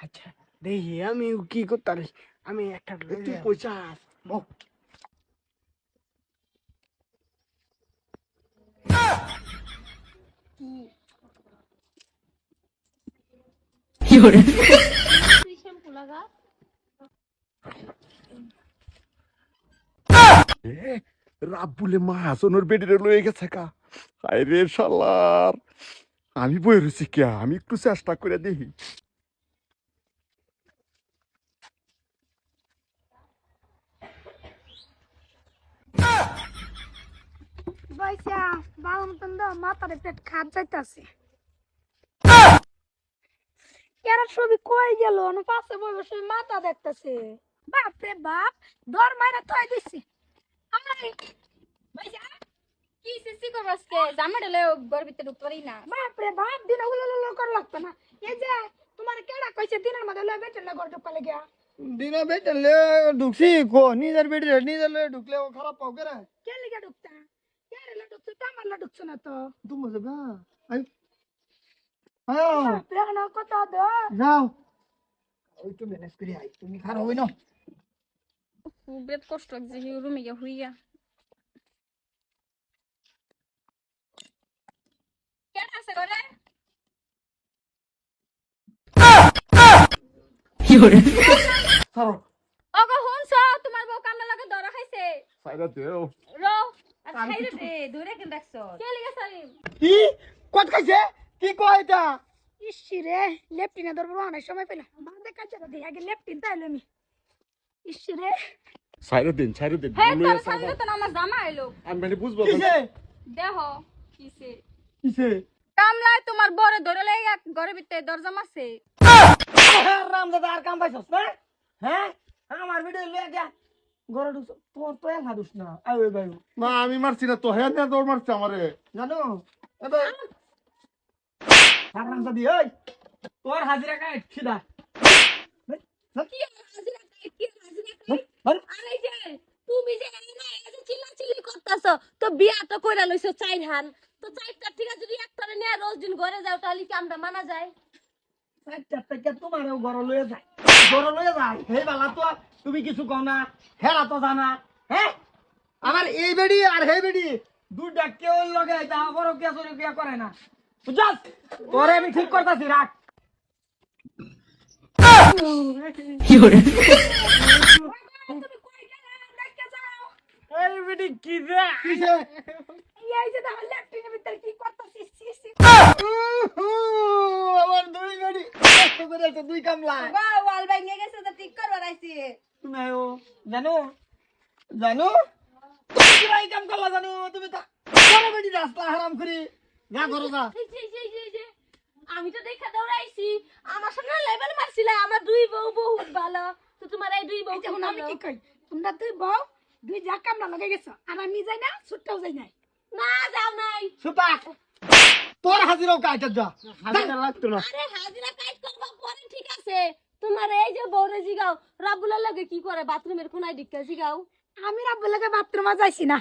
আচ্ছা দেখি আমি কি করতে পারি। আমি একটা তুই পয়সা রাব্বুলে মাহাজনের বেডিরে লয়ে গেছে কা। হায় রে শালার, আমি বই রয়েছি কে, আমি একটু চেষ্টা করে দেখি। পয়সা ভালো মতন দাও, মাথার পেট খাট যাইতাছে। এরা সবই কই গেল, পাশে বসে সবই মাথা দেখতেছে। বাপ রে বাপ, দর মাইরা থই দিছি। কি সিসি করবাস কে জামা ঢেলে ঘর ভিতরে ঢুকতে পারি না। বাপ রে বাপ, দিন উলো কর লাগতো না। এই যে তোমার কেডা কইছে দিনের মধ্যে লয় বেটে না ঘর ঢুকা লাগিয়া। দিনে বেটলে ঢুকছি কো নিজের বেডি নিজের লয়ে ঢুকলে খারাপ পাও করে। কে লিগা ঢুকতা? কে রে ঢুকছ তো আমার ঢুকছ না তো। তুমি যাবা আই আয় প্রেম না কথা দো। যাও ওই তো ম্যানেজ করি আই, তুমি খারাপ হই না। বেদ কষ্ট লাগছে রুমে গিয়ে হুইয়া। কেন আছে ঘরে? ছাড়ো ওগো হুনছ তোমার বউ কামলা লাগে ধরা খাইছে। সাইরা দেও। রো আর খাইরে দে দূরে কেন রাখছো? কে লিগা সালিম? কি কত খাইছে কি কয় এটা? ইসি রে, লেপটিনে ধরবো অনেক সময় পেলাম। বাদে কাছে দিয়ে আগে লেপটিন তাইলে আমি। ইসি রে, সাইরা দিন, সাইরা দিন। হে তোর সামনে তো আমার জামা আইলো। আমি মানে বুঝবো কিসে দেহ কিসে? কিসে কামলায় তোমার বড় ধরে লাগা ঘরের ভিতরে দরজা মারছে। রামদাদা আর কাম পাইছস না? হ্যাঁ আমার ভিডিও লয়ে গিয়া গড়ে ঢুকছ, তোর তো এক হাদুস না। আই ওই ভাই না, আমি মারছি না তো, হ্যাঁ না দৌড় মারছে আমারে। জানো এবে রামদাদি ওই তোর হাজিরা কাই সিধা কি হাজিরা কাই, কি হাজিরা কাই? আরে যে তুমি যে এই না এই যে চিল্লাচিল্লি করতাছো, তো বিয়া তো কইরা লইছো চাইর হান, তো চাইরটা ঠিক আছে যদি একটারে নিয়ে রোজ দিন ঘরে যাও তাহলে কি আমরা মানা যায়? থেকে তোমারও গড় লয়ে যায়, গড় লয়ে যায়। হে বালা তো তুমি কিছু কও না, হেরা তো জানা। হ্যাঁ আমার এই বেডি আর হে বেডি দুইটা কেউ লগে যা বড় কে সরে কে করে না, বুঝছস? তোরে আমি ঠিক করতাছি, রাখ। তুমি কই গেলা? দেখকে যাও। এই বেডি কি রে কিসে এই যে দেখো লেপটিনের ভিতরে কি করতেছিস? আমার দুই বেডি কষ্ট করে আছে, দুই কামলা। বা ওয়াল ভাঙে গেছে তো ঠিক করবার আইছি। তুমি আয়ো জানো জানো তুমি কি ভাই কাম করলা জানো? তুমি তো বড় বেডি রাস্তা হারাম করি না করো না। যে আমি তো দেখা দৌড়াইছি, আমার সামনে লেভেল মারছিলা, আমার দুই বউ বহুত ভালো, তো তোমার এই দুই বউ এখন আমি কি কই, তোমরা তুই বউ দুই যা কামলা লগে গেছো আর আমি যাই না, ছুটটাও যাই নাই। না যাও নাই। সুপা তোর হাজিরাও কাইটা যা, হাজিরা লাগতো না। আরে হাজিরা কাজ করবা পরে ঠিক আছে, তোমার এই যে বউরে জিগাও রাবুলার লাগে কি করে বাথরুমের কোনায় ঢুকে জিগাও। আমি রাব্বুল লাগে বাথরুমে যাইছি না।